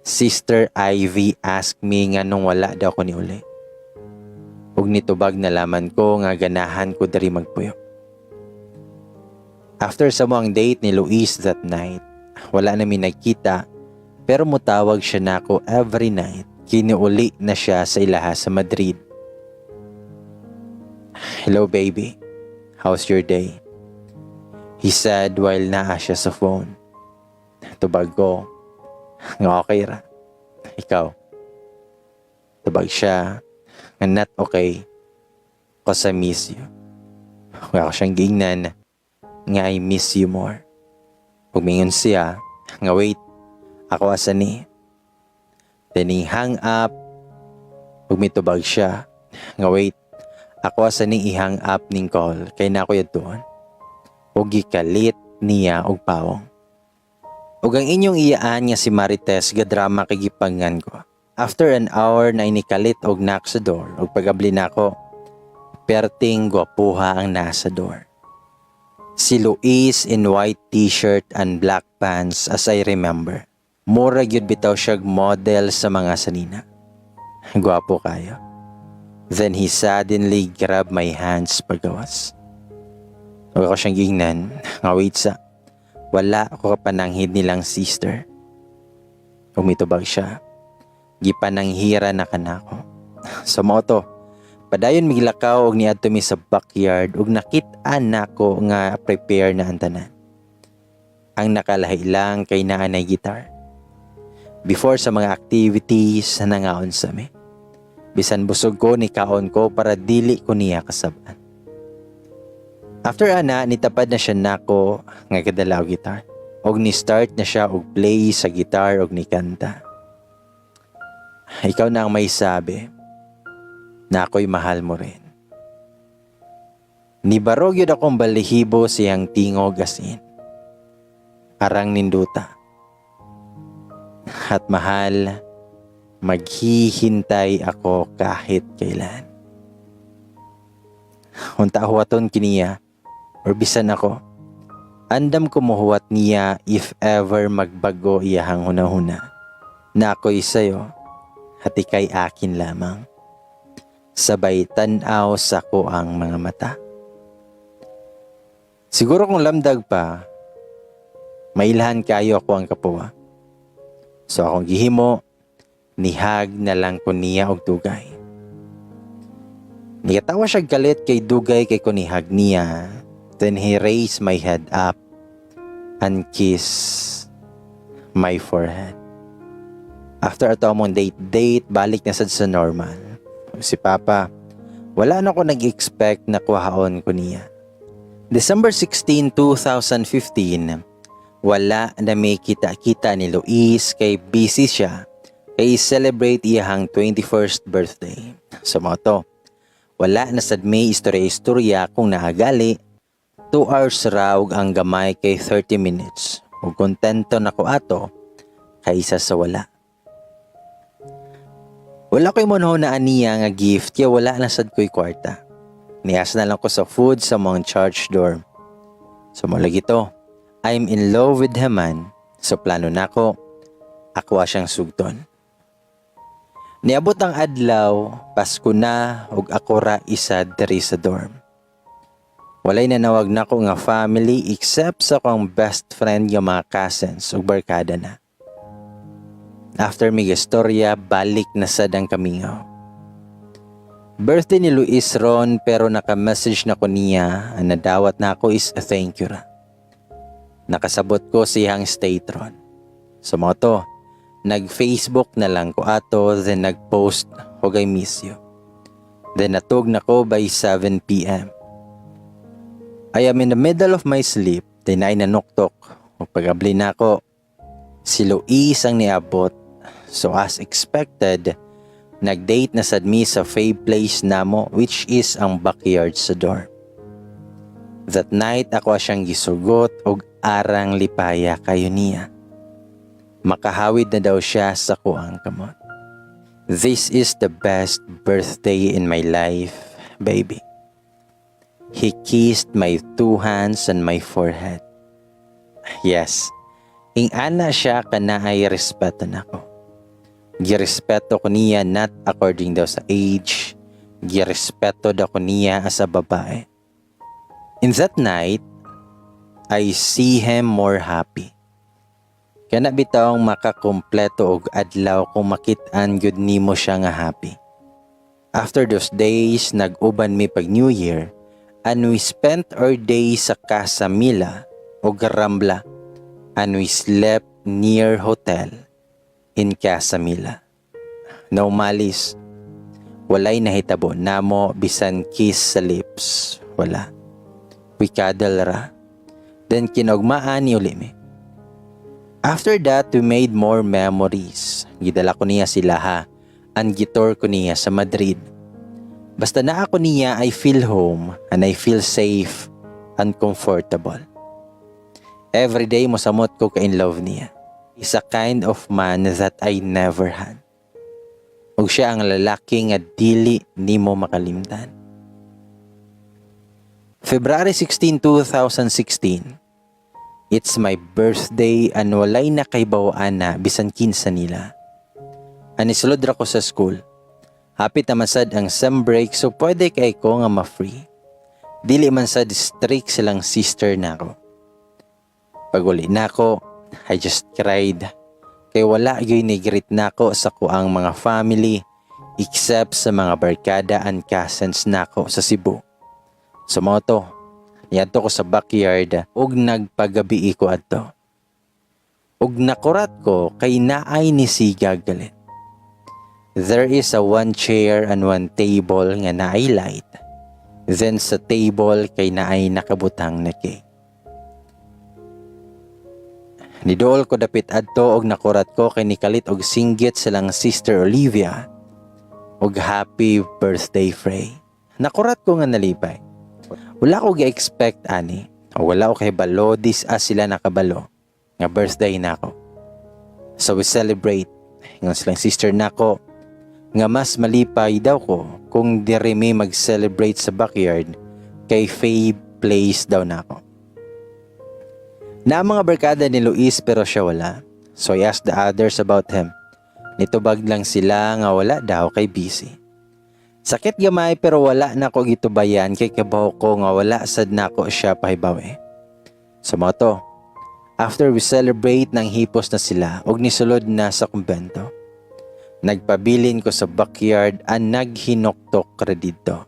A: Sister Ivy asked me nga nung wala daw ko ni uli. Ug nitubag nalaman ko nga ganahan ko dari magpuyo. After sa moang date ni Luis that night, wala namin nagkita pero mutawag siya nako every night. Kiniuli na siya sa ilaha sa Madrid. Hello baby, how's your day? He said while naa siya sa phone. Tubag ko, nga okay ra. Ikaw? Tubag siya, nga not okay, cause I miss you. Wala ko siyang gingnan, nga I miss you more. Pumingon siya, nga wait, ako asa ni. Then hang up, mitubag siya, nga wait, ako asa ni ihang up ning call, kay na ako yadtoon. Ug gikalit niya og pawong. Ug ang inyong iyaan nga si Marites gadrama kay gipangan ko. After an hour na inikalit og knock sa door, ug pagabli nako, perting gwapuha ang nasa door. Si Luis in white t-shirt and black pants as I remember. Mura gyud bitaw siya model sa mga sanina. Gwapo kayo. Then he suddenly grabbed my hands pagawas. Huwag ako siyang gingnan. Nga wait sa, wala ako kapananghid nilang sister. Umitubag siya. Gipananghira na kanako. Sa moto, padayon miglakaw og niadto mi sa backyard ug nakit-an nako nga prepare na ang tanan. Ang nakalahi lang kay naa nay guitar. Before sa mga activities na nangaon sa mi. Bisan busog ko ni kaon ko para dili ko niya kasaban. After ana, nitapad na siya nako nga kadala og gitar. Og ni start na siya og play sa gitar og ni kanta. Ikaw na ang may sabi na ako'y mahal mo rin. Nibarog yun akong balihibo siyang tingog asin. Arang ninduta. At mahal, maghihintay ako kahit kailan. Unta huwaton kiniya, or bisan ako, andam ko muhuwat niya if ever magbago iyahang hunahuna, na ako'y sayo, at ikay akin lamang. Sabay tanaw sa ko ang mga mata. Siguro kung lamdag pa, mailhan kayo ako ang kapuwa. So akong gihimo, nihag na lang ko niya og dugay. Nikatawa siya galit kay dugay kay ko nihag niya. Then he raised my head up and kissed my forehead. After ato mong date, balik na sad sa normal. Si Papa, wala na ko nag-expect na kuhaon ko niya. December 16, 2015, wala na may kita-kita ni Luis kay busy siya kay celebrate iyahang 21st birthday. So mga to, wala na sad may istorya kung nahagali. 2 hours raw ang gamay kay 30 minutes. Ug kontento na ko ato kaysa sa wala. Wala ko'y monho na aniya nga gift kaya wala na sad ko'y kwarta. Niyas na lang ko sa food sa mong church dorm. So malagi to, I'm in love with him man. So plano na ko, ako siyang sugton. Niabot ang adlaw, Pasko na ug ako ra isa diri sa dorm. Walay nanawag na ko nga family except sa akong best friend nga mga cousins ug barkada na. After mig istorya, balik na sad ang kamingaw. Birthday ni Luis ron pero naka-message na ko niya ang nadawat na ako is a thank you ra. Nakasabot ko siyang state ron. So mga to, nag-Facebook na lang ko ato, then nag-post, "Hug I miss you." Then natug na ko by 7 p.m. I am in the middle of my sleep, then ay nanuktok. Pag-abli na ko, si Luis ang niabot. So as expected, nag-date na sad mi sa fave place namo which is ang backyard sa dorm. That night ako siyang gisugot og arang lipaya kayo niya. Makahawid na daw siya sa kuang kamot. This is the best birthday in my life, baby. He kissed my 2 hands on my forehead. Yes, ingana siya kanaay respeto nako. Girespeto ko niya not according daw sa age. Girespeto daw ko niya as a babae. In that night, I see him more happy. Kana bitawng makakompleto og adlaw kung makit-an gyud nimo siya nga happy. After those days, nag-uban mi pag New Year, and we spent our day sa Casa Mila o Rambla, and we slept near hotel in Casa Mila. No malis, walay nahitabo namo bisan kiss sa lips, wala. We cuddle ra, then kinugmaan ni uli mi. After that, we made more memories. Gidala ko niya sila ha, and gitor ko niya sa Madrid. Basta na ako niya, I feel home and I feel safe and comfortable. Every day mosamot ko ka in love niya. Is a kind of man that I never had. Ug siya ang lalaki nga dili nimo makalimtan. February 16, 2016. It's my birthday and walay na kay bawaan na bisan kinsa nila. Anisulod ra ko sa school. Hapit naman sad ang sem break so pwede kay ko nga ma-free. Dili man sad strict silang sister nako. Pag uli nako, I just cried. Kay wala gyud ni greet nako sa kuang mga family except sa mga barkada and cousins nako sa Cebu. So mo to, niadto ko sa backyard ug nagpagabi ko adto. Ug nakurat ko kay naay ni sigag galit. There is a 1 chair and 1 table nga naay light. Then sa table kay naay nakabutang na cake. Nidool ko dapit adto og nakurat ko kay nikalit og singgit silang Sister Olivia og happy birthday Frey. Nakurat ko nga nalipay. Wala ko ga-expect ani. O wala ko kay balo dis as sila nakabalo. Nga birthday nako. So we celebrate. Nga silang sister nako. Nga mas malipay daw ko kung diri mi mag-celebrate sa backyard kay Faye place daw nako. Na mga barkada ni Luis pero siya wala. So I asked the others about him. Nitubag lang sila nga wala daw kay busy. Sakit gamay pero wala na ko gitubayan kay kabaw ko nga wala sad nako siya pahibaw eh. So mo to, after we celebrate nang hipos na sila og nisulod na sa kumbento. Nagpabilin ko sa backyard and naghinoktok ra didto.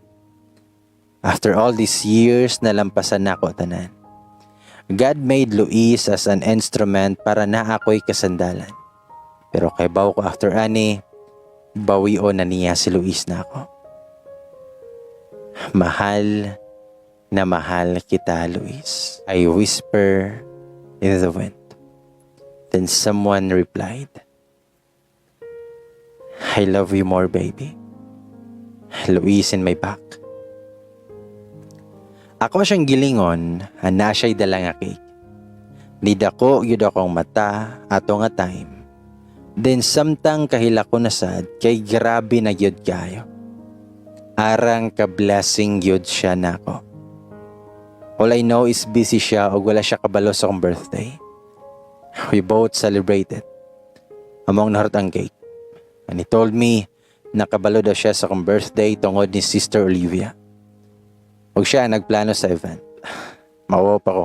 A: After all these years nalampasan nako tanan. God made Luis as an instrument para na ako'y kasandalan. Pero kay baw ko after ani, bawion na niya si Luis na ako. Mahal na mahal kita, Luis. I whisper in the wind. Then someone replied, I love you more, baby. Luis in my back. Ako siyang gilingon, na siya'y dala nga cake. Nidako yun akong mata, ato nga time. Then samtang kahila ko nasad, kay grabe na yun kayo. Arang ka-blessing yun siya na ako. All I know is busy siya o wala siya kabalo sa akong birthday. We both celebrated. Among naharot ang cake. And he told me, nakabalo daw siya sa akong birthday tungod ni Sister Olivia. Huwag siya nagplano sa event. Mawop ako.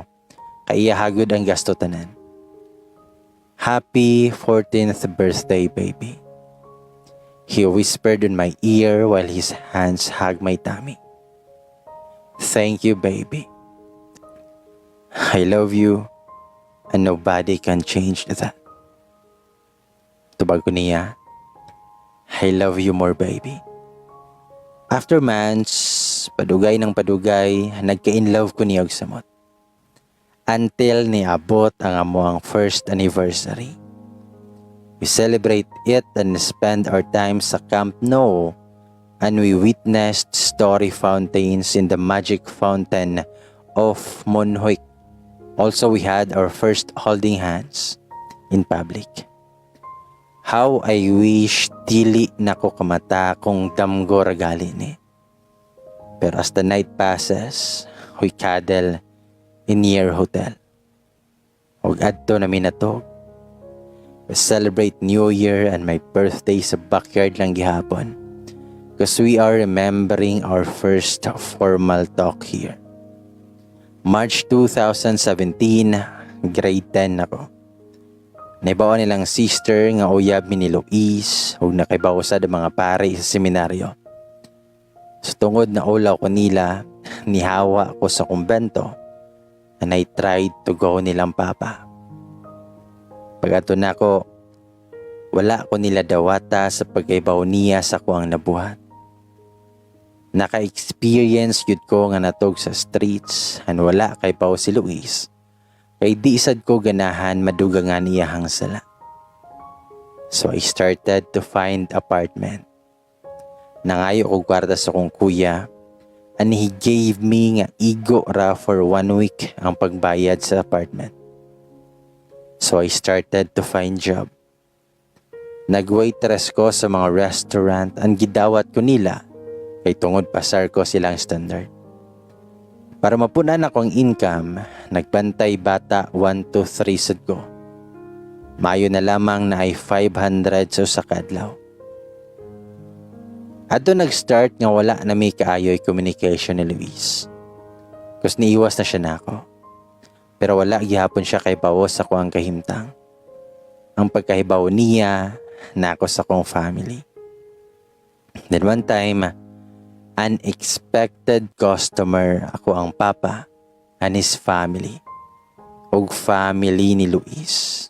A: Kaya hagod ang gasto tanan. Happy 14th birthday, baby. He whispered in my ear while his hands hugged my tummy. Thank you, baby. I love you and nobody can change that. Tubag ko niya, I love you more, baby. After months, padugay ng padugay, nagka-in-love ko niya og samot. Until niabot ang amuang first anniversary. We celebrate it and spend our time sa Camp Nou, and we witnessed story fountains in the magic fountain of Monhuic. Also, we had our first holding hands in public. How I wish dili nako kamata kung damgo ragali ni. Pero as the night passes, we cuddle in near hotel. Og adto na minatog. We celebrate New Year and my birthday sa backyard lang gihapon. Because we are remembering our first formal talk here. March 2017, grade 10 ako. Naibawa nilang sister nga uyab mi ni Luis ug nakaibawa sa mga pare sa seminaryo. So tungod na ulaw ko nila, nihawa ko sa kumbento and I tried to go nilang papa. Pagato na ko, wala ko nila dawata sa pagkaibaw niya sa kuang nabuhat. Naka-experience yun ko nga natog sa streets and wala kay pao si Luis. Kay di isad ko ganahan madugangan iyahang sala. So I started to find apartment. Nangayo ko kwarta sa kong kuya and he gave me nga igo ra for 1 week ang pagbayad sa apartment. So I started to find job. Nag-waitress ko sa mga restaurant and gidawat ko nila kay tungod pasar ko silang standard. Para mapunan akong income, nagbantay bata 1 to 3 sad ko. Mayo na lamang na ay 500 sa kadlaw. Ato nag-start nga wala na may kaayoy communication ni Luis. Kus niiwas na siya nako. Pero wala gihapon siya kay bawo sa kuang kahimtang. Ang pagkahibaw niya nako sa kong family. Then one time, unexpected customer ako ang papa and his family ug family ni Luis.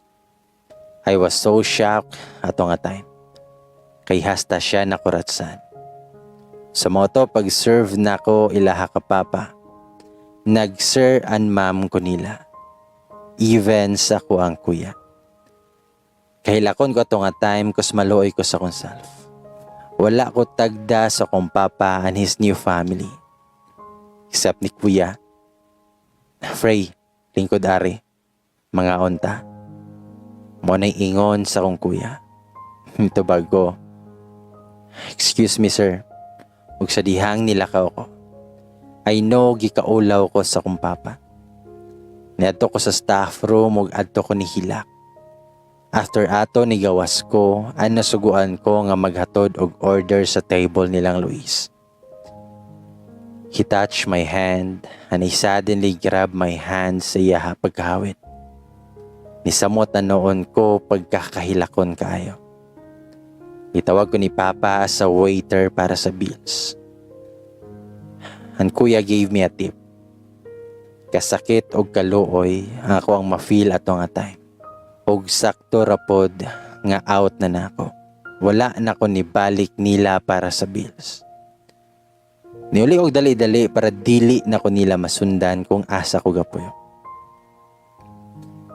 A: I was so shocked ato nga time kay hasta siya nakuratsan. Sa moto pag-serve nako ilaha ka papa, nag-sir and ma'am ko nila, even sa ko ang kuya. Kahilakon ko ato nga time kus maluoy ko sa kong self. Wala ko tagda sa kong papa and his new family. Except ni kuya. Frey, lingkod ari, mga onta. Monay ingon sa kong kuya. Ito bago. Excuse me sir. Ug sa dihang nilakaw ko. I know gikaulaw ko sa kong papa. Niadto ko sa staff room ug adto ko ni hilak. After ato ni gawas ko, ang nasuguan ko nga maghatod og order sa table nilang Luis. He touched my hand and I suddenly grabbed my hand sa iya pagkahawit. Nisamot na noon ko pagkakahilakon kayo. Itawag ko ni Papa as a waiter para sa bills. And kuya gave me a tip. Kasakit og kaluoy ako ang ma-feel ato nga time. Og sakto rapod nga out na nako. Wala na ko ni balik nila para sa bills. Niuli og dali-dali para dili na ko nila masundan kung asa ko gapuyo.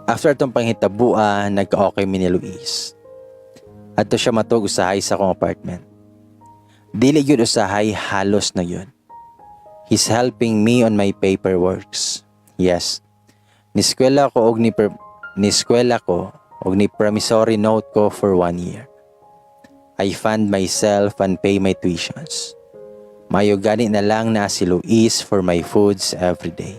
A: After itong panghitabuan, nagka-okay mi ni Luis. Adto siya matug usahay sa akong apartment. Dili yun usahay, halos na yun. He's helping me on my paperworks. Yes. Niskwela ko og ni promissory note ko for 1 year. I fund myself and pay my tuitions. Mayo gani na lang na si Luis for my foods every day.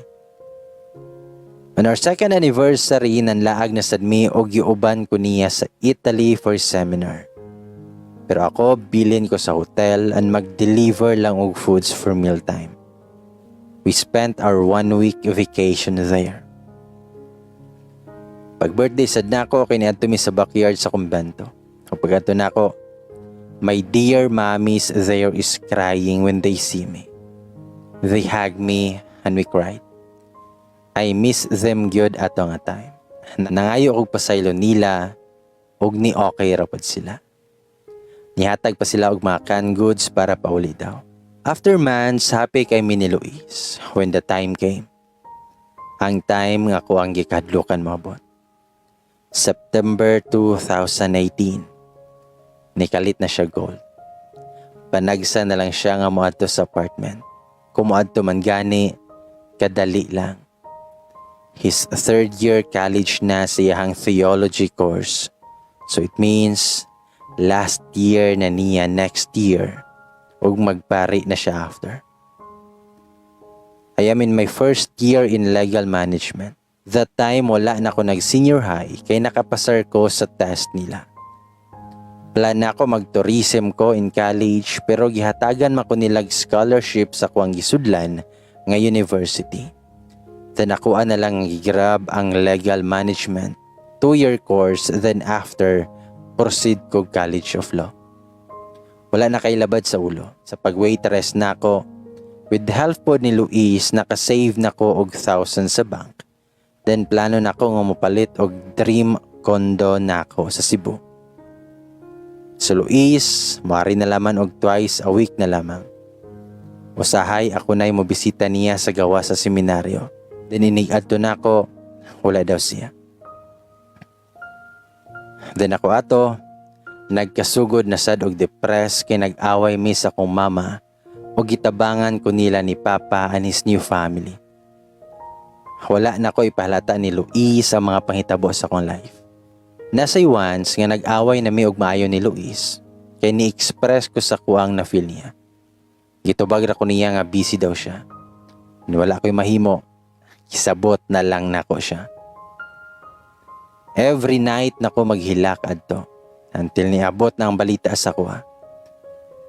A: On our second anniversary, nanlaag na sad mi og giuban ko niya sa Italy for seminar. Pero ako, bilin ko sa hotel and mag-deliver lang og foods for mealtime. We spent our 1-week vacation there. Pag birthday sad nako, kiniadto mi sa backyard sa kumbento. Kapag ato nako, my dear mommies there is crying when they see me. They hug me and we cried. I miss them gyud ato nga time. Nangayo og pasaylo nila og ni okay ra pod sila. Nihatag pa sila og mga canned goods para pauli daw. After months, happy kay mi ni Luis when the time came. Ang time nga ko ang gikadlukan moabot. September 2018. Nikalit na siya gold. Panagsa na lang siya nga moadto sa apartment. Kumuadto man gani, kadali lang. His 3rd year college na siyang theology course. So it means last year na niya next year ug magpari na siya after. I am in my 1st year in legal management. That time wala na ako nag-senior high kay nakapasar ko sa test nila. Plan na ako mag-tourism ko in college pero gihatagan man ko nilag scholarship sa kuang gisudlan nga university. Then nakuha na lang gigrab ang legal management 2-year course, then after proceed ko College of Law. Wala na kay labad sa ulo. Sa pag-waitress na ako, with the help po ni Luis, nakasave na ko og 1,000 sa bank. Then plano na ko nga mopalit og dream condo na ako sa Cebu. So Luis, mari na laman og twice a week na lamang. Usahay ako na'y mobisita niya sa gawa sa seminaryo. Then inigad na ako, wala daw siya. Then ako ato, nagkasugod na sad og depressed kay nag-away mi sa kong mama o gitabangan ko nila ni Papa and his new family. Wala na ko ipahalata ni Luis ang mga panghitabo sa kong life. Nasay once nga nag-away na mi og maayo ni Luis kay ni-express ko sa kuang na feel niya. Gitubag ra ko niya nga busy daw siya. Wala ko'y mahimo. Kisabot na lang nako siya. Every night nako maghilak adto until niabot na ang balita sa kuha.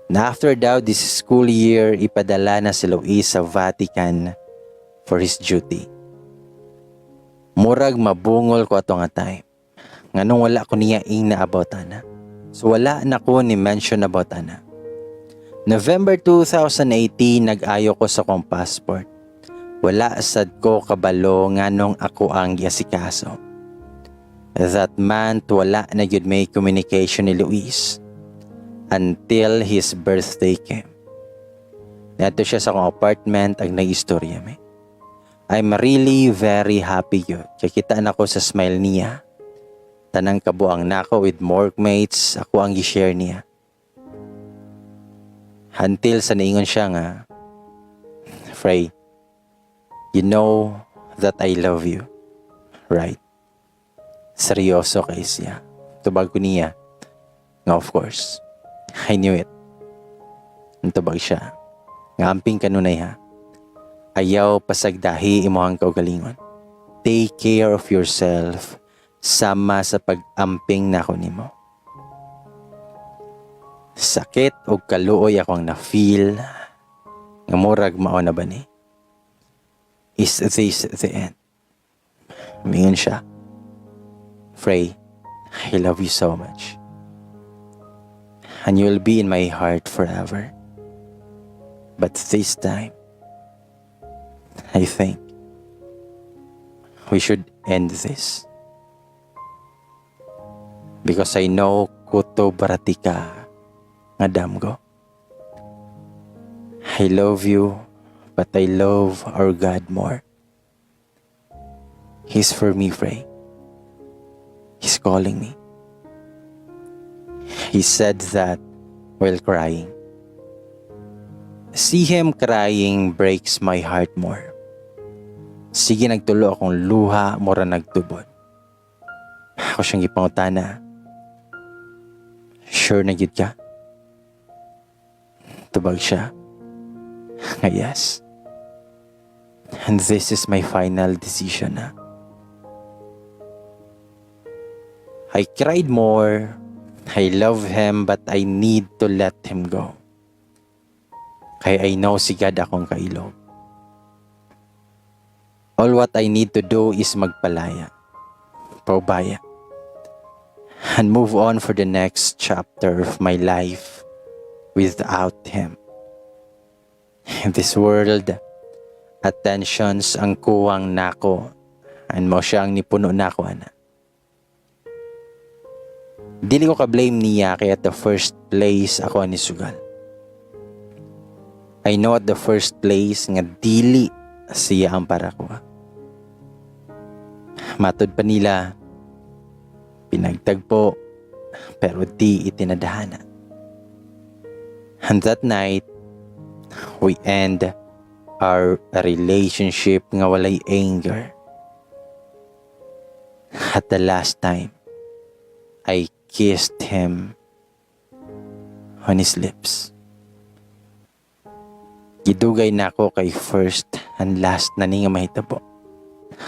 A: Na after daw this school year, ipadala na si Luis sa Vatican for his duty. Murag mabungol ko ato nga time. Nganong wala ko niya na about ana. So wala na ko ni mention about ana. November 2018, nag-ayo ko sa kong passport. Wala sad ko kabalo nganong ako ang giasikaso. That month, wala na gyud may communication ni Luis until his birthday came. Nato siya sa akong apartment ang nag-istorya mi. I'm really very happy yun. Kaya kita na ko sa smile niya. Tanang kabuang nako with workmates, ako ang gi-share niya. Until sa naingon siya nga, Frey, you know that I love you, right? Seryoso kay siya. Tubag ko niya. Nga of course, I knew it. Tubag siya. Nga amping kanunay ha. Ayaw pasagdahi imuhang kaugalingon. Take care of yourself sama sa pag-amping nako nimo. Sakit o kaluoy akong na-feel nga murag mao na ba ni? Is this the end? Mingon siya. Frey, I love you so much. And you'll be in my heart forever. But this time, I think we should end this. because I know kuto barati ka nga damgo. I love you, but I love our God more. He's for me, Frey. He's calling me. He said that while crying. See him crying breaks my heart more. Sige, nagtulo akong luha, mura nagtubod. Ako siyang ipangutana. Sure na gid ka? Tubag siya. Nga yes. And this is my final decision na. I cried more. I love him but I need to let him go. Kaya I know si God akong kailog. All what I need to do is magpalaya, paubaya, and move on for the next chapter of my life without him. In this world, attentions ang kuwang nako, and mo siyang nipuno nako ana. Dili ko ka-blame niya kaya at the first place ako ni sugal. I know at the first place nga dili siya ang para ko. Matod pa nila, pinagtagpo, pero di itinadhana. And that night, we end our relationship nga walay anger. At the last time, I kissed him on his lips. Gidugay na ako kay first and last na ni nga mahitabo.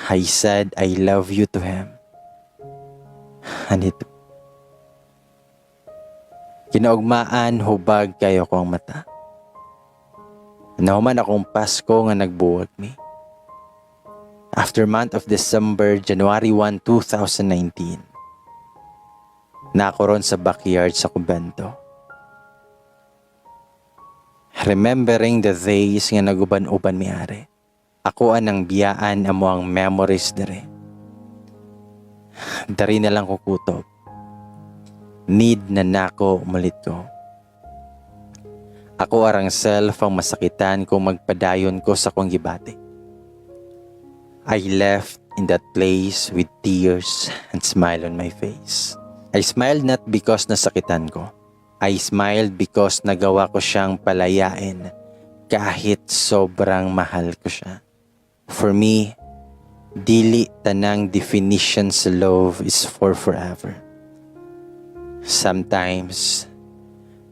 A: I said I love you to him. And ito. Kinaugmaan hubag kayo ko ang mata. Nahuman akong Pasko nga nagbuwag mi. After month of December, January 1, 2019. Nako ron sa backyard sa kumbento. Remembering the days nga naguban-uban mi are. Ako anang biyaan amo ang memories dere. Dari na lang kukutob. Need na nako mulit ko. Ako arang self ang masakitan kung magpadayon ko sa kong gibati. I left in that place with tears and smile on my face. I smiled not because nasakitan ko. I smiled because nagawa ko siyang palayain kahit sobrang mahal ko siya. For me, dili tanang definition sa love is for forever. Sometimes,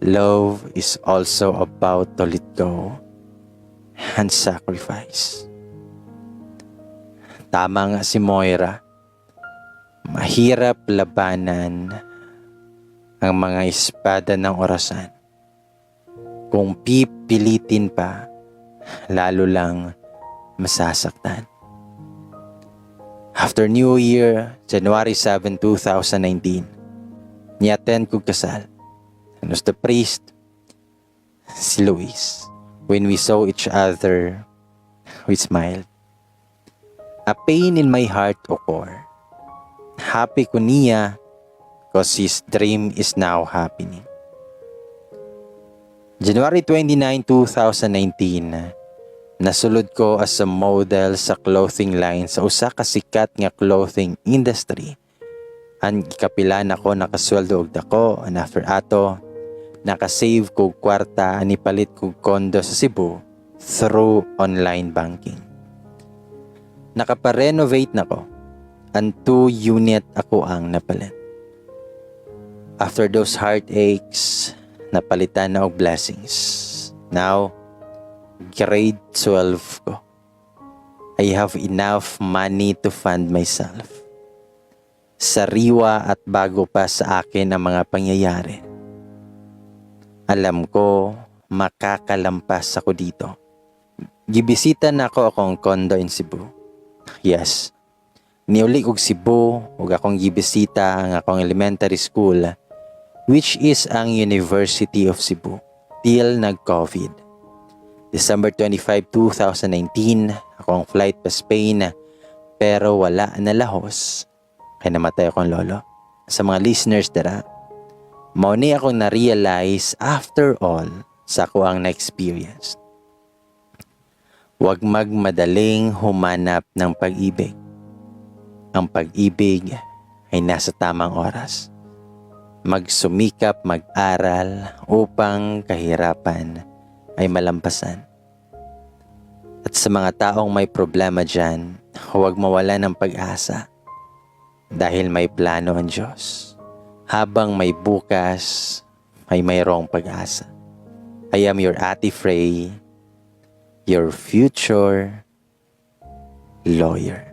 A: love is also about to let go and sacrifice. Tama nga si Moira, mahirap labanan ang mga espada ng orasan. Kung pipilitin pa, lalo lang masasaktan. After New Year, January 7, 2019, ni-attend ko kasal. And was the priest, si Luis. When we saw each other, we smiled. A pain in my heart occurred. Happy ko niya because his dream is now happening. January 29, 2019, nasulod ko as a model sa clothing line sa usa ka sikat nga clothing industry. Ang ikapilan ako nakasweldo og dako, and after ato, nakasave ko kwarta ani palit ko kondo sa Cebu through online banking. Nakaparenovate na ko. Ang 2-unit ako ang napalit. After those heartaches, napalitan na og blessings. Now, grade 12 ko. I have enough money to fund myself. Sariwa at bago pa sa akin ang mga pangyayari. Alam ko, makakalampas ako dito. Gibisita na ako akong condo in Cebu. Yes, niuli og Cebu ug akong gibisita ang akong elementary school, which is ang University of Cebu, till nag-COVID. December 25, 2019, akong flight pa Spain, pero wala na lahos, kaya namatay akong lolo. sa mga listeners dara, mao ni ako na-realize after all sa ako ang na-experience. Huwag magmadaling humanap ng pag-ibig. Ang pag-ibig ay nasa tamang oras. Magsumikap, mag-aral upang kahirapan ay malampasan. At sa mga taong may problema dyan, huwag mawala ng pag-asa dahil may plano ang Diyos. Habang may bukas, ay mayroong pag-asa. I am your Ate Frey, your future lawyer.